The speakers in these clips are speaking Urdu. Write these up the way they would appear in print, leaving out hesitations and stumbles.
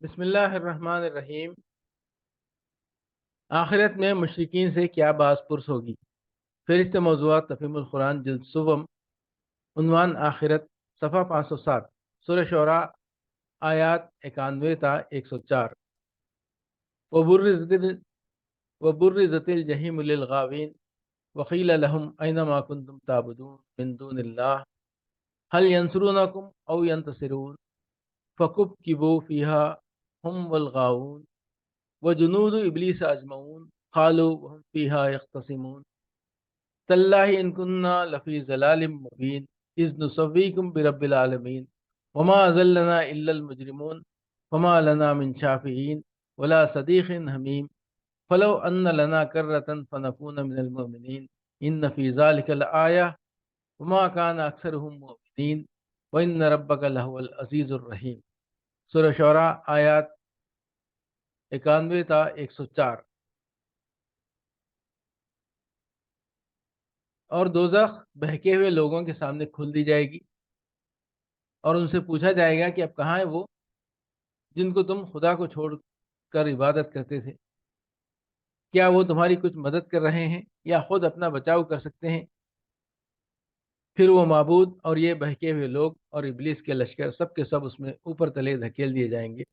بسم اللہ الرحمن الرحیم۔ آخرت میں مشرکین سے کیا باز پرس ہوگی؟ فہرست موضوعات تفہیم القرآن جلد سوم، عنوان آخرت، صفحہ 507، سورہ شعراء، آیات 91 تا 104۔ وبرزت الجحیم للغاوین وقیل لهم این ما کنتم تعبدون من دون اللہ هل ینصرونکم او ینتصرون فکبکبوا فیہا ہم والغاوون وجنود ابلیس اجمعون قالوا وهم فیہا یختصمون تاللہ ان کننا لفی ضلال مبین اذ نسویکم برب العالمین وما اضلنا الا المجرمون وما لنا من شافعین ولا صدیق حمیم فلو ان لنا کرۃ فنکون من المؤمنین ان فی ذلک لآیہ وما کان اکثرهم مؤمنین وان ربک لہو العزیز الرحیم۔ سورہ شعراء، آیات 91 تا 104۔ اور دوزخ بہکے ہوئے لوگوں کے سامنے کھول دی جائے گی اور ان سے پوچھا جائے گا کہ اب کہاں ہے وہ جن کو تم خدا کو چھوڑ کر عبادت کرتے تھے؟ کیا وہ تمہاری کچھ مدد کر رہے ہیں یا خود اپنا بچاؤ کر سکتے ہیں؟ پھر وہ معبود اور یہ بہکے ہوئے لوگ اور ابلیس کے لشکر سب کے سب اس میں اوپر تلے دھکیل دیے جائیں گے۔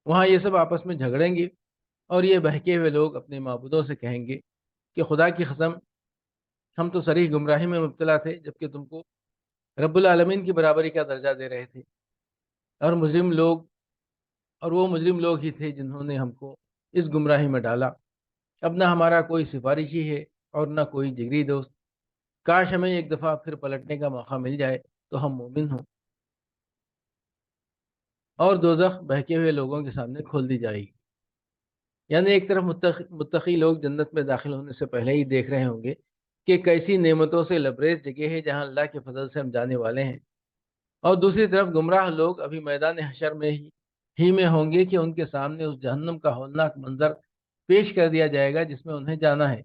وہاں یہ سب آپس میں جھگڑیں گے اور یہ بہکے ہوئے لوگ اپنے معبودوں سے کہیں گے کہ خدا کی قسم، ہم تو صریح گمراہی میں مبتلا تھے جبکہ تم کو رب العالمین کی برابری کا درجہ دے رہے تھے، اور وہ مجرم لوگ ہی تھے جنہوں نے ہم کو اس گمراہی میں ڈالا۔ اب نہ ہمارا کوئی سفارشی ہے اور نہ کوئی جگری دوست، کاش ہمیں ایک دفعہ پھر پلٹنے کا موقع مل جائے تو ہم مومن ہوں۔ اور دوزخ بہکے ہوئے لوگوں کے سامنے کھول دی جائے گی، یعنی ایک طرف متقی لوگ جنت میں داخل ہونے سے پہلے ہی دیکھ رہے ہوں گے کہ کیسی نعمتوں سے لبریز جگہ ہے جہاں اللہ کے فضل سے ہم جانے والے ہیں، اور دوسری طرف گمراہ لوگ ابھی میدان حشر میں ہی میں ہوں گے کہ ان کے سامنے اس جہنم کا ہولناک منظر پیش کر دیا جائے گا جس میں انہیں جانا ہے۔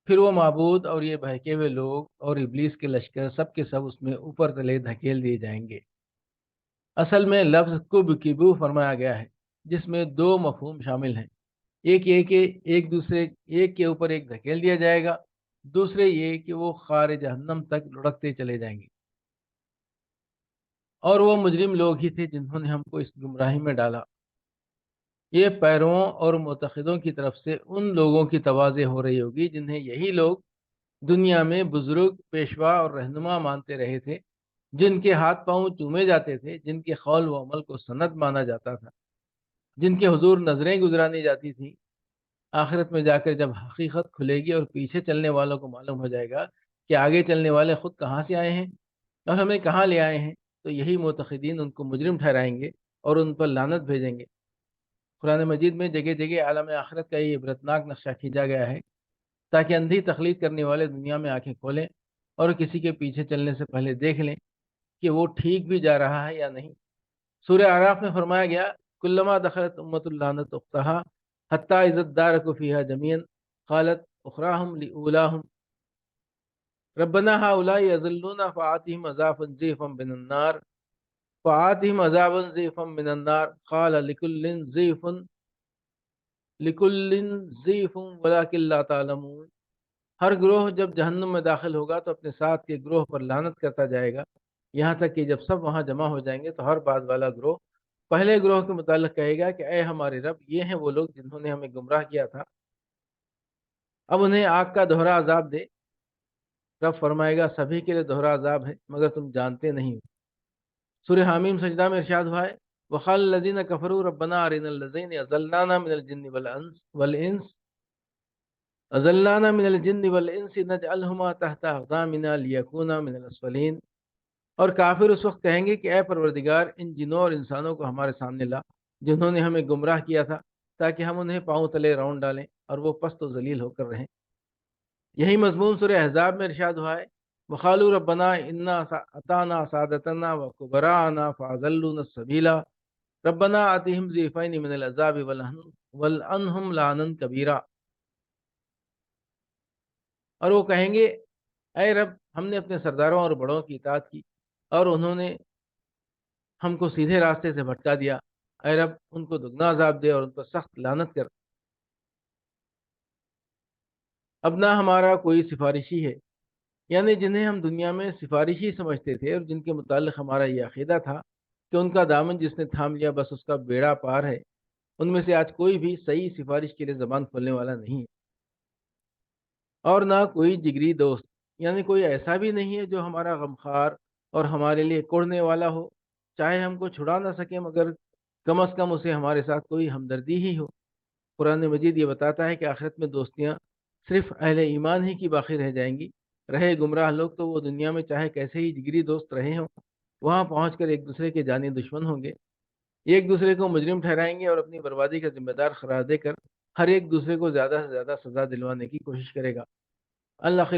پھر وہ معبود اور یہ بہکے ہوئے لوگ اور ابلیس کے لشکر سب کے سب اس میں اوپر تلے دھکیل دیے جائیں گے۔ اصل میں لفظ کبکبو فرمایا گیا ہے جس میں دو مفہوم شامل ہیں، ایک یہ کہ ایک کے اوپر ایک دھکیل دیا جائے گا، دوسرے یہ کہ وہ خار جہنم تک لڑکتے چلے جائیں گے۔ اور وہ مجرم لوگ ہی تھے جنہوں نے ہم کو اس گمراہی میں ڈالا۔ یہ پیرووں اور معتقدوں کی طرف سے ان لوگوں کی تواضع ہو رہی ہوگی جنہیں یہی لوگ دنیا میں بزرگ، پیشوا اور رہنما مانتے رہے تھے، جن کے ہاتھ پاؤں چومے جاتے تھے، جن کے قول و عمل کو سند مانا جاتا تھا، جن کے حضور نظریں گزرانی جاتی تھیں۔ آخرت میں جا کر جب حقیقت کھلے گی اور پیچھے چلنے والوں کو معلوم ہو جائے گا کہ آگے چلنے والے خود کہاں سے آئے ہیں اور ہمیں کہاں لے آئے ہیں، تو یہی معتقدین ان کو مجرم ٹھہرائیں گے اور ان پر لعنت بھیجیں گے۔ قرآن مجید میں جگہ جگہ عالم آخرت کا یہ عبرتناک نقشہ کھینچا گیا ہے تاکہ اندھی تقلید کرنے والے دنیا میں آنکھیں کھولیں اور کسی کے پیچھے چلنے سے پہلے دیکھ لیں کہ وہ ٹھیک بھی جا رہا ہے یا نہیں۔ سورہ اعراف میں فرمایا گیا، کلما دخلت امت اللعنت اختہا حتی اذا ادارکوا فیہا جميعا قالت اخراہم لاولاہم ربنا هؤلاء يضلون فآتهم عذابا ضعفا من النار قال لكل ضعف ولكن لا تعلمون۔ ہر گروہ جب جہنم میں داخل ہوگا تو اپنے ساتھ کے گروہ پر لعنت کرتا جائے گا، یہاں تک کہ جب سب وہاں جمع ہو جائیں گے تو ہر بعض والا گروہ پہلے گروہ کے متعلق کہے گا کہ اے ہمارے رب، یہ ہیں وہ لوگ جنہوں نے ہمیں گمراہ کیا تھا، اب انہیں آگ کا دوہرا عذاب دے۔ رب فرمائے گا، سبھی کے لیے دوہرا عذاب ہے مگر تم جانتے نہیں ہو۔ سورہ حامیم سجدہ میں ارشاد ہوا ہے، وقال الذين كفروا ربنا ارنا الذين اضلانا من الجن والانس اضلانا من الجن والانس نجعلهما تحت اقدامنا ليكونا من الاسفلين۔ اور کافر اس وقت کہیں گے کہ اے پروردگار، ان جنوں اور انسانوں کو ہمارے سامنے لا جنہوں نے ہمیں گمراہ کیا تھا، تاکہ ہم انہیں پاؤں تلے راؤنڈ ڈالیں اور وہ پست و ذلیل ہو کر رہیں۔ یہی مضمون سورہ احزاب میں ارشاد ہوا ہے، وقالوا ربنا انا اطعنا سادتنا وكبراءنا فاضلونا السبيل ربنا آتهم ضعفين من العذاب والعنهم لعنا كبيرا۔ اور وہ کہیں گے، اے رب، ہم نے اپنے سرداروں اور بڑوں کی اطاعت کی اور انہوں نے ہم کو سیدھے راستے سے بھٹکا دیا، اے رب ان کو دگنا عذاب دے اور ان پر سخت لعنت کر۔ اب نہ ہمارا کوئی سفارشی ہے، یعنی جنہیں ہم دنیا میں سفارشی سمجھتے تھے اور جن کے متعلق ہمارا یہ عقیدہ تھا کہ ان کا دامن جس نے تھام لیا بس اس کا بیڑا پار ہے، ان میں سے آج کوئی بھی صحیح سفارش کے لیے زبان کھولنے والا نہیں ہے، اور نہ کوئی جگری دوست، یعنی کوئی ایسا بھی نہیں ہے جو ہمارا غمخوار اور ہمارے لیے کوڑنے والا ہو، چاہے ہم کو چھڑا نہ سکے مگر کم از کم اسے ہمارے ساتھ کوئی ہمدردی ہی ہو۔ قرآن مجید یہ بتاتا ہے کہ آخرت میں دوستیاں صرف اہل ایمان ہی کی باقی رہ جائیں گی۔ رہے گمراہ لوگ تو وہ دنیا میں چاہے کیسے ہی جگری دوست رہے ہوں، وہاں پہنچ کر ایک دوسرے کے جانی دشمن ہوں گے، ایک دوسرے کو مجرم ٹھہرائیں گے اور اپنی بربادی کا ذمہ دار قرار دے کر ہر ایک دوسرے کو زیادہ سے زیادہ سزا دلوانے کی کوشش کرے گا۔ اللہ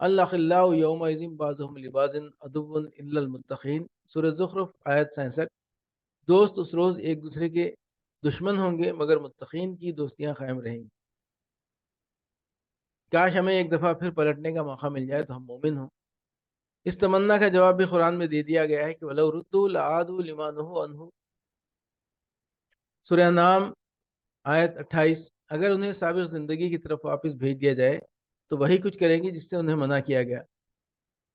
اللہ اللہ یوم بعضهم لبعض عدو الا المتقین، سورہ زخرف آیت 67۔ دوست اس روز ایک دوسرے کے دشمن ہوں گے مگر متقین کی دوستیاں قائم رہیں گی۔ کاش ہمیں ایک دفعہ پھر پلٹنے کا موقع مل جائے تو ہم مومن ہوں۔ اس تمنا کا جواب بھی قرآن میں دے دیا گیا ہے کہ وَلَوْ رُدُّوا لَعَادُوا لِمَا نُهُوا عَنْهُ، سورہ نام آیت 28۔ اگر انہیں سابق زندگی کی طرف واپس بھیج دیا جائے تو وہی کچھ کریں گی جس سے انہیں منع کیا گیا۔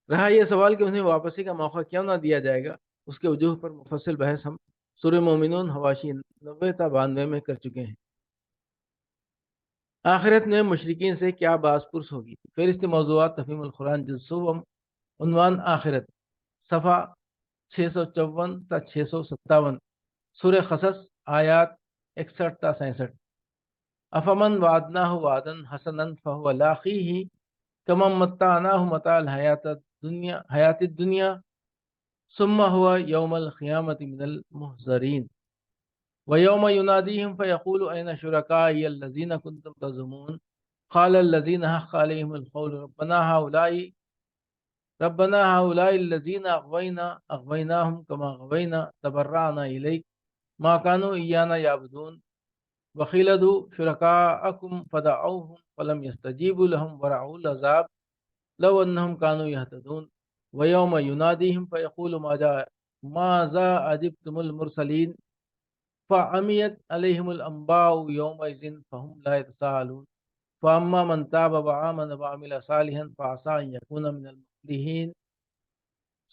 رہا یہ سوال کہ انہیں واپسی کا موقع کیوں نہ دیا جائے گا، اس کے وجوہ پر مفصل بحث ہم سورہ مومنون حواشی 90 تا 92 میں کر چکے ہیں۔ آخرت میں مشرکین سے کیا باز پرس ہوگی؟ فہرست موضوعات تفہیم القرآن جزء سوم، عنوان آخرت، صفحہ 654 تا 657، سورہ قصص آیات 61 تا 67۔ افمن وعدناہ وعدا حسنا فهو لاقیہ کمن متعناہ متاع حیات الدنیا ثم هو یوم القیامت من المحضرین وَيَوْمَ يُنَادِيهِمْ فَيَقُولُ أَيْنَ شُرَكَائِيَ الَّذِينَ كُنتُمْ تَزْعُمُونَ قَالَ الَّذِينَ حَقَّ عَلَيْهِمُ الْقَوْلُ رَبَّنَا هَؤُلَاءِ الَّذِينَ أَغْوَيْنَاهُمْ كَمَا غَوَيْنَا تَبَرَّأْنَا إِلَيْكَ مَا كَانُوا إِيَّانَا يَعْبُدُونَ وَقِيلَ ادْعُوا شُرَكَاءَكُمْ فَدَعَوْهُمْ فَلَمْ يَسْتَجِيبُوا لَهُمْ وَرَأَوُا الْعَذَابَ لَوْ أَنَّهُمْ كَانُوا يَهْتَدُونَ وَيَوْمَ يُنَادِيهِمْ فَيَقُولُ مَاذَا أَجِبْتُمُ الْمُرْسَلِينَ فَعَمِيَتْ عَلَيْهِمُ الْأَنبَاءُ يَوْمَئِذٍ فَهُمْ لَا يَتَسَاءَلُونَ فَأَمَّا مَنْ تَابَ وَآمَنَ وَعَمِلَ صَالِحًا فَعَسَىٰ أَن يَكُونَ مِنَ الْمُفْلِحِينَ،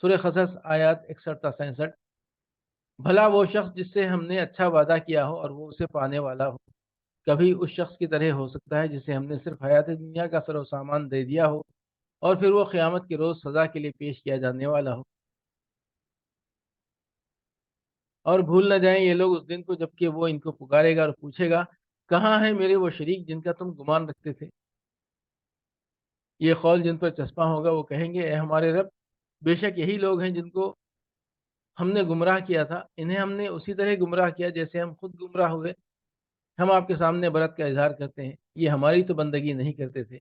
سورہ قصص آیات 61 تا 67۔ بھلا وہ شخص جس سے ہم نے اچھا وعدہ کیا ہو اور وہ اسے پانے والا ہو، کبھی اس شخص کی طرح ہو سکتا ہے جسے ہم نے صرف حیات دنیا کا سر و سامان دے دیا ہو اور پھر وہ قیامت کے روز سزا کے لیے پیش کیا جانے والا ہو؟ اور بھول نہ جائیں یہ لوگ اس دن کو جبکہ وہ ان کو پکارے گا اور پوچھے گا کہاں ہیں میرے وہ شریک جن کا تم گمان رکھتے تھے؟ یہ قول جن پر چسپاں ہوگا وہ کہیں گے اے ہمارے رب، بے شک یہی لوگ ہیں جن کو ہم نے گمراہ کیا تھا، انہیں ہم نے اسی طرح گمراہ کیا جیسے ہم خود گمراہ ہوئے۔ ہم آپ کے سامنے برت کا اظہار کرتے ہیں، یہ ہماری تو بندگی نہیں کرتے تھے۔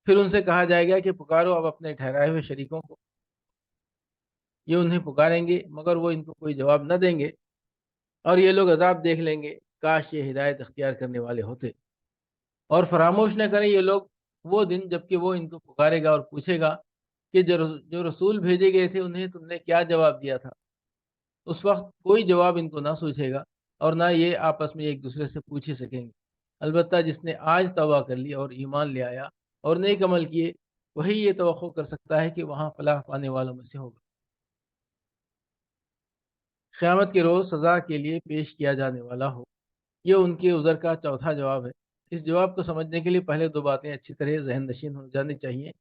پھر ان سے کہا جائے گا کہ پکارو اب اپنے ٹھہرائے ہوئے شریکوں کو۔ یہ انہیں پکاریں گے مگر وہ ان کو کوئی جواب نہ دیں گے، اور یہ لوگ عذاب دیکھ لیں گے، کاش یہ ہدایت اختیار کرنے والے ہوتے۔ اور فراموش نہ کریں یہ لوگ وہ دن جبکہ وہ ان کو پکارے گا اور پوچھے گا کہ جو رسول بھیجے گئے تھے انہیں تم نے کیا جواب دیا تھا؟ اس وقت کوئی جواب ان کو نہ سوچے گا اور نہ یہ آپس میں ایک دوسرے سے پوچھ ہی سکیں گے۔ البتہ جس نے آج توبہ کر لی اور ایمان لے آیا اور نیک عمل کیے، وہی یہ توقع کر سکتا ہے کہ وہاں فلاح پانے والوں میں سے ہوگا۔ قیامت کے روز سزا کے لیے پیش کیا جانے والا ہو، یہ ان کے عذر کا چوتھا جواب ہے۔ اس جواب کو سمجھنے کے لیے پہلے دو باتیں اچھی طرح ذہن نشین ہو جانی چاہیے۔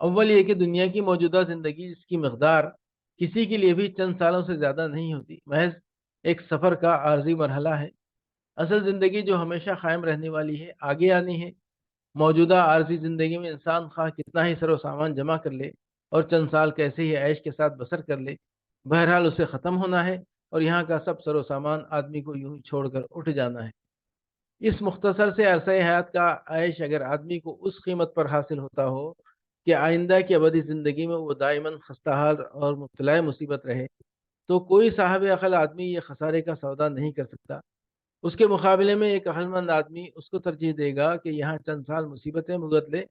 اول یہ کہ دنیا کی موجودہ زندگی جس کی مقدار کسی کے لیے بھی چند سالوں سے زیادہ نہیں ہوتی، محض ایک سفر کا عارضی مرحلہ ہے۔ اصل زندگی جو ہمیشہ قائم رہنے والی ہے، آگے آنی ہے۔ موجودہ عارضی زندگی میں انسان خواہ کتنا ہی سر و سامان جمع کر لے اور چند سال کیسے ہی عیش کے ساتھ بسر کر لے، بہرحال اسے ختم ہونا ہے اور یہاں کا سب سر و سامان آدمی کو یوں ہی چھوڑ کر اٹھ جانا ہے۔ اس مختصر سے عرصہ حیات کا عیش اگر آدمی کو اس قیمت پر حاصل ہوتا ہو کہ آئندہ کی ابدی زندگی میں وہ دائماً خستہ اور مبتلا مصیبت رہے، تو کوئی صاحب عقل آدمی یہ خسارے کا سودا نہیں کر سکتا۔ اس کے مقابلے میں ایک عقل مند آدمی اس کو ترجیح دے گا کہ یہاں چند سال مصیبتیں بھگت لے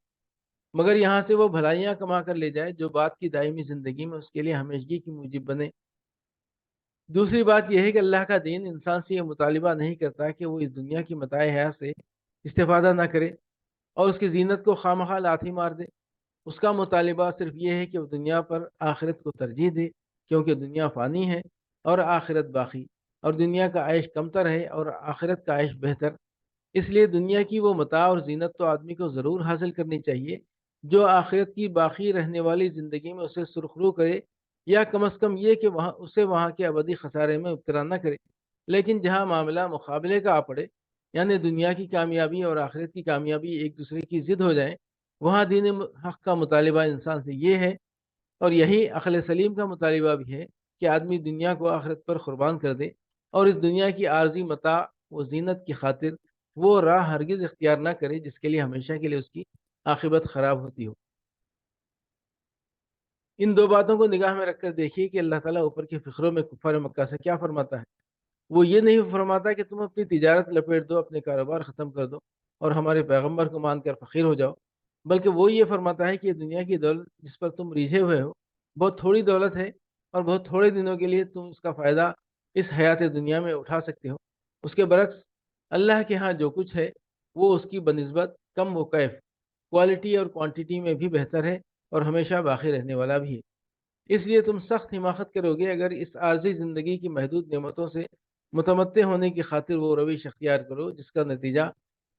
مگر یہاں سے وہ بھلائیاں کما کر لے جائے جو بات کی دائمی زندگی میں اس کے لیے ہمیشگی کی موجب بنے۔ دوسری بات یہ ہے کہ اللہ کا دین انسان سے یہ مطالبہ نہیں کرتا کہ وہ اس دنیا کی متاع حیات سے استفادہ نہ کرے اور اس کی زینت کو خواہ لاٹھی مار دے۔ اس کا مطالبہ صرف یہ ہے کہ وہ دنیا پر آخرت کو ترجیح دے، کیونکہ دنیا فانی ہے اور آخرت باقی، اور دنیا کا عیش کمتر ہے اور آخرت کا عیش بہتر۔ اس لیے دنیا کی وہ متاع اور زینت تو آدمی کو ضرور حاصل کرنی چاہیے جو آخرت کی باقی رہنے والی زندگی میں اسے سرخرو کرے، یا کم از کم یہ کہ وہاں کے ابدی خسارے میں مبتلا نہ کرے۔ لیکن جہاں معاملہ مقابلے کا آ پڑے، یعنی دنیا کی کامیابی اور آخرت کی کامیابی ایک دوسرے کی ضد ہو جائیں، وہاں دین حق کا مطالبہ انسان سے یہ ہے، اور یہی عقل سلیم کا مطالبہ بھی ہے، کہ آدمی دنیا کو آخرت پر قربان کر دے اور اس دنیا کی عارضی متاع و زینت کی خاطر وہ راہ ہرگز اختیار نہ کرے جس کے لیے ہمیشہ کے لیے اس کی عاقبت خراب ہوتی ہو۔ ان دو باتوں کو نگاہ میں رکھ کر دیکھیے کہ اللہ تعالیٰ اوپر کے فقروں میں کفار مکہ سے کیا فرماتا ہے۔ وہ یہ نہیں فرماتا کہ تم اپنی تجارت لپیٹ دو، اپنے کاروبار ختم کر دو اور ہمارے پیغمبر کو مان کر فقیر ہو جاؤ، بلکہ وہ یہ فرماتا ہے کہ یہ دنیا کی دولت جس پر تم ریجھے ہوئے ہو بہت تھوڑی دولت ہے، اور بہت تھوڑے دنوں کے لیے تم اس کا فائدہ اس حیات دنیا میں اٹھا سکتے ہو۔ اس کے برعکس اللہ کے ہاں جو کچھ ہے وہ اس کی بنسبت کم و کیف، کوالٹی اور کوانٹٹی میں بھی بہتر ہے اور ہمیشہ باقی رہنے والا بھی ہے۔ اس لیے تم سخت حماقت کرو گے اگر اس عارضی زندگی کی محدود نعمتوں سے متمتع ہونے کی خاطر وہ روش اختیار کرو جس کا نتیجہ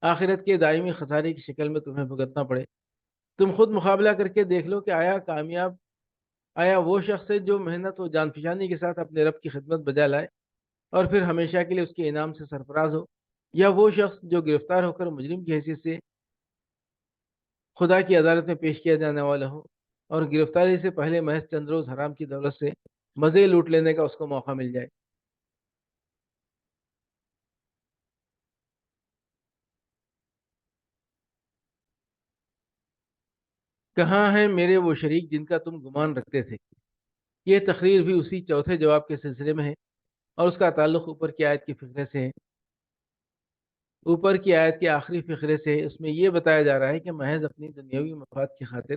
آخرت کے دائمی خسارے کی شکل میں تمہیں بھگتنا پڑے۔ تم خود مقابلہ کر کے دیکھ لو کہ آیا وہ شخص ہے جو محنت و جان فشانی کے ساتھ اپنے رب کی خدمت بجا لائے اور پھر ہمیشہ کے لیے اس کے انعام سے سرفراز ہو، یا وہ شخص جو گرفتار ہو کر مجرم کی حیثیت سے خدا کی عدالت میں پیش کیا جانے والا ہو، اور گرفتاری سے پہلے محض چند روز حرام کی دولت سے مزے لوٹ لینے کا اس کو موقع مل جائے۔ کہاں ہیں میرے وہ شریک جن کا تم گمان رکھتے تھے؟ یہ تقریر بھی اسی چوتھے جواب کے سلسلے میں ہے، اور اس کا تعلق اوپر کی آیت کی فقرے سے ہے۔ اوپر کی آیت کے آخری فقرے سے ہے۔ اس میں یہ بتایا جا رہا ہے کہ محض اپنی دنیاوی مفاد کی خاطر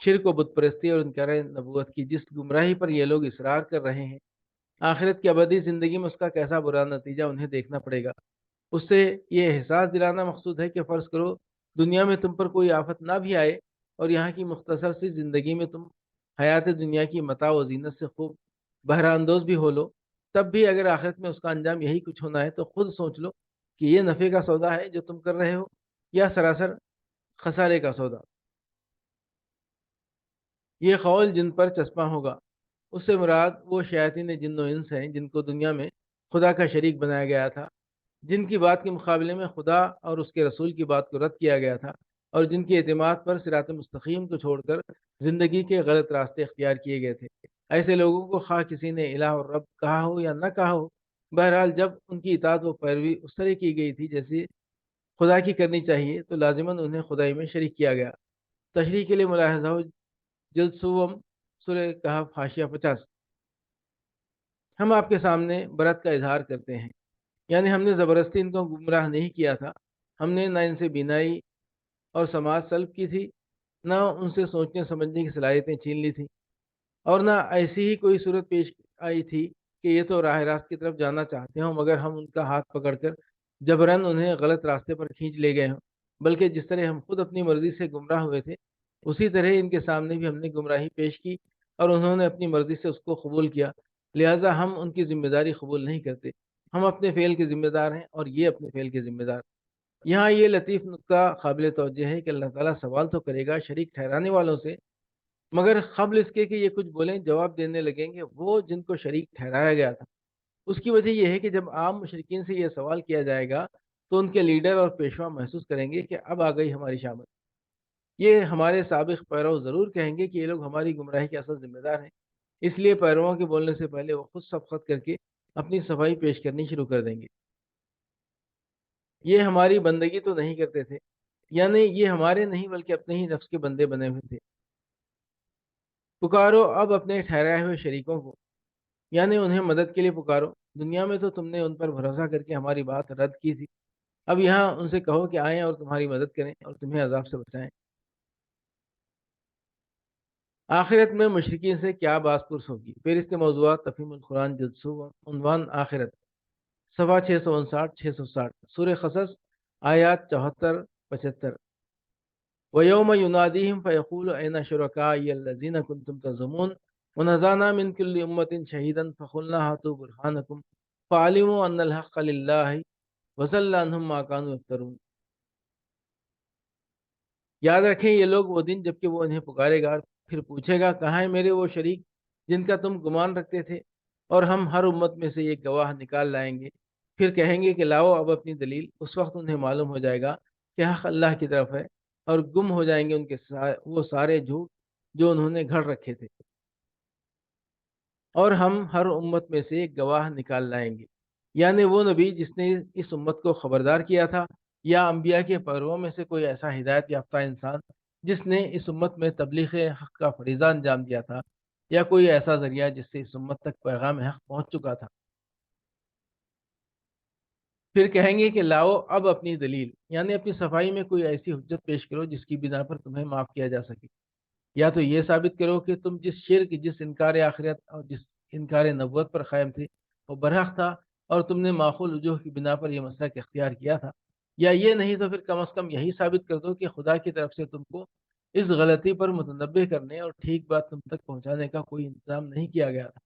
شرک و بت پرستی اور انکار نبوت کی جس گمراہی پر یہ لوگ اصرار کر رہے ہیں، آخرت کی ابدی زندگی میں اس کا کیسا برا نتیجہ انہیں دیکھنا پڑے گا۔ اس سے یہ احساس دلانا مقصود ہے کہ فرض کرو دنیا میں تم پر کوئی آفت نہ بھی آئے اور یہاں کی مختصر سی زندگی میں تم حیات دنیا کی متاع و زینت سے خوب بہرہ اندوز بھی ہو لو، تب بھی اگر آخرت میں اس کا انجام یہی کچھ ہونا ہے تو خود سوچ لو کہ یہ نفع کا سودا ہے جو تم کر رہے ہو یا سراسر خسارے کا سودا۔ یہ قول جن پر چسپاں ہوگا، اس سے مراد وہ شیاطین جن و انس ہیں جن کو دنیا میں خدا کا شریک بنایا گیا تھا، جن کی بات کے مقابلے میں خدا اور اس کے رسول کی بات کو رد کیا گیا تھا، اور جن کے اعتماد پر صراط مستقیم کو چھوڑ کر زندگی کے غلط راستے اختیار کیے گئے تھے۔ ایسے لوگوں کو خواہ کسی نے الہ اور رب کہا ہو یا نہ کہا ہو، بہرحال جب ان کی اطاعت و پیروی اس طرح کی گئی تھی جیسے خدا کی کرنی چاہیے، تو لازماً انہیں خدائی میں شریک کیا گیا۔ تشریح کے لیے ملاحظہ ہو جلد سوم سورہ کہف حاشیہ 50۔ ہم آپ کے سامنے برت کا اظہار کرتے ہیں، یعنی ہم نے زبردستی ان کو گمراہ نہیں کیا تھا، ہم نے نہ ان سے بینائی اور سماعت سلب کی تھی، نہ ان سے سوچنے سمجھنے کی صلاحیتیں چھین لی تھی، اور نہ ایسی ہی کوئی صورت پیش آئی تھی کہ یہ تو راہ راست کی طرف جانا چاہتے ہوں مگر ہم ان کا ہاتھ پکڑ کر جبراً انہیں غلط راستے پر کھینچ لے گئے ہوں، بلکہ جس طرح ہم خود اپنی مرضی سے گمراہ ہوئے تھے اسی طرح ان کے سامنے بھی ہم نے گمراہی پیش کی اور انہوں نے اپنی مرضی سے اس کو قبول کیا، لہذا ہم ان کی ذمہ داری قبول نہیں کرتے۔ ہم اپنے فعل کے ذمہ دار ہیں اور یہ اپنے فعل کے ذمہ دار۔ یہاں یہ لطیف نکتہ قابل توجہ ہے کہ اللہ تعالیٰ سوال تو کرے گا شریک ٹھہرانے والوں سے، مگر قبل اس کے کہ یہ کچھ بولیں جواب دینے لگیں گے وہ جن کو شریک ٹھہرایا گیا تھا۔ اس کی وجہ یہ ہے کہ جب عام مشرکین سے یہ سوال کیا جائے گا تو ان کے لیڈر اور پیشوا محسوس کریں گے کہ اب آ گئی ہماری شامت۔ یہ ہمارے سابق پیرو ضرور کہیں گے کہ یہ لوگ ہماری گمراہی کے اصل ذمہ دار ہیں، اس لیے پیرووں کے بولنے سے پہلے وہ خود سبقت کر کے اپنی صفائی پیش کرنی شروع کر دیں گے۔ یہ ہماری بندگی تو نہیں کرتے تھے، یعنی یہ ہمارے نہیں بلکہ اپنے ہی نفس کے بندے بنے ہوئے تھے۔ پکارو اب اپنے ٹھہرائے ہوئے شریکوں کو، یعنی انہیں مدد کے لیے پکارو۔ دنیا میں تو تم نے ان پر بھروسہ کر کے ہماری بات رد کی تھی، اب یہاں ان سے کہو کہ آئیں اور تمہاری مدد کریں اور تمہیں عذاب سے بچائیں۔ آخرت میں مشرکین سے کیا باز پرس ہوگی؟ پھر اس کے موضوعات تفہیم القرآن جلسو عنوان آخرت، صفحہ 659 660، سورہ قصص آیات 74 75۔ وَيَوْمَ يُنَادِيهِمْ فَيَقُولُ أَيْنَ شُرَكَائِيَ الَّذِينَ كُنْتُمْ تَزْعُمُونَ وَنَزَعْنَا مِنْ كُلِّ أُمَّةٍ شَهِيدًا فَقُلْنَا هَاتُوا بُرْهَانَكُمْ فَعَلِمُوا أَنَّ الْحَقَّ لِلَّهِ وَضَلَّ عَنْهُمْ مَا كَانُوا يَفْتَرُونَ۔ یاد رکھیں یہ لوگ وہ دن جبکہ وہ انہیں پکارے گا، پھر پوچھے گا کہاں ہیں میرے وہ شریک جن کا تم گمان رکھتے تھے، اور ہم ہر امت میں سے ایک گواہ نکال لائیں گے، پھر کہیں گے کہ لاؤ اب اپنی دلیل۔ اس وقت انہیں معلوم ہو جائے گا کہ حق اللہ کی طرف ہے، اور گم ہو جائیں گے ان کے وہ سارے جھوٹ جو انہوں نے گھڑ رکھے تھے، اور ہم ہر امت میں سے ایک گواہ نکال لائیں گے، یعنی وہ نبی جس نے اس امت کو خبردار کیا تھا، یا انبیاء کے پیرووں میں سے کوئی ایسا ہدایت یافتہ انسان جس نے اس امت میں تبلیغ حق کا فریضہ انجام دیا تھا، یا کوئی ایسا ذریعہ جس سے اس امت تک پیغام حق پہنچ چکا تھا۔ پھر کہیں گے کہ لاؤ اب اپنی دلیل، یعنی اپنی صفائی میں کوئی ایسی حجت پیش کرو جس کی بنا پر تمہیں معاف کیا جا سکے، یا تو یہ ثابت کرو کہ تم جس شرک، جس انکار آخرت اور جس انکار نبوت پر قائم تھے وہ برحق تھا، اور تم نے معقول وجوہ کی بنا پر یہ مسلک اختیار کیا تھا، یا یہ نہیں تو پھر کم از کم یہی ثابت کر دو کہ خدا کی طرف سے تم کو اس غلطی پر متنبہ کرنے اور ٹھیک بات تم تک پہنچانے کا کوئی انتظام نہیں کیا گیا تھا۔